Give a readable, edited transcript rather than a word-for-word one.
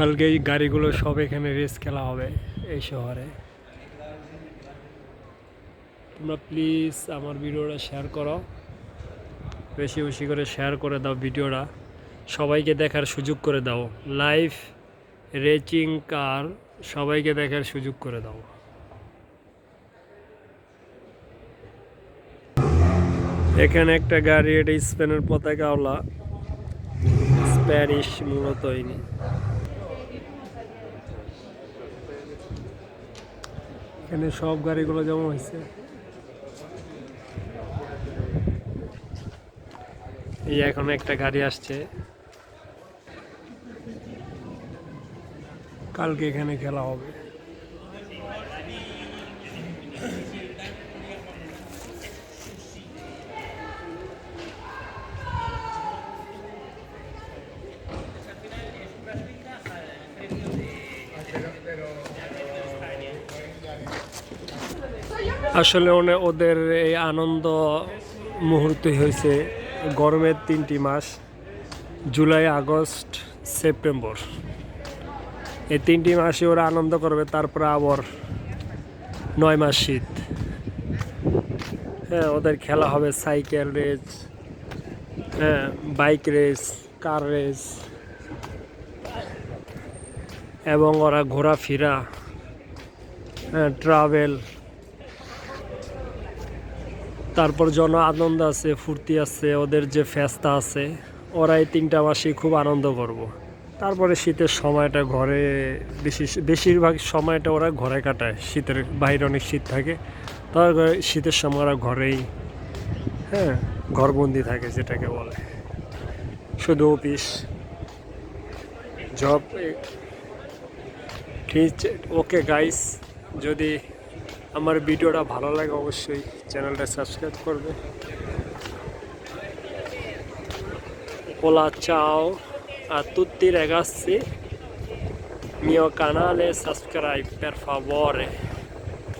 কালকে এই গাড়িগুলো সব এখানে রেস খেলা হবে এই শহরে। তোমরা প্লিজ আমার ভিডিওটা শেয়ার করো, বেশি বেশি করে শেয়ার করে দাও ভিডিওটা, সবাইকে দেখার সুযোগ করে দাও। লাইভ রেচিং কার সবাইকে দেখার সুযোগ করে দাও। এখানে একটা গাড়ি, এটা স্পেনের পতাকাওয়ালা, স্প্যানিশ মূলত ইনি। এখানে সব গাড়িগুলো জমা হয়েছে। এই এখন একটা গাড়ি আসছে, কালকে এখানে খেলা হবে। আসলে ওদের এই আনন্দ মুহূর্ত হয়েছে গরমের 3টি মাস, জুলাই, আগস্ট, সেপ্টেম্বর। এই 3টি মাসে ওরা আনন্দ করবে, তারপরে আবার 9 মাস শীত। হ্যাঁ, ওদের খেলা হবে সাইকেল রেস, হ্যাঁ, বাইক রেস, কার রেস, এবং ওরা ঘোরাফেরা, হ্যাঁ, ট্রাভেল, তারপর জন আনন্দ আছে, ফুর্তি আছে, ওদের যে ফেস্তা আছে, ওরা এই 3টা মাসেই খুব আনন্দ করব। তারপরে শীতের সময়টা ঘরে, বেশিরভাগ সময়টা ওরা ঘরে কাটায়। শীতের বাইরে অনেক শীত থাকে, তারপর শীতের সময় ওরা ঘরেই, হ্যাঁ, ঘরবন্দি থাকে যেটাকে বলে, শুধু অফিস জব। ঠিক, ওকে গাইস, যদি আমার ভিডিওটা ভালো লাগে অবশ্যই চ্যানেলটা সাবস্ক্রাইব করবে। Hola, ciao a tutti ragazzi, mio canale subscribe per favore.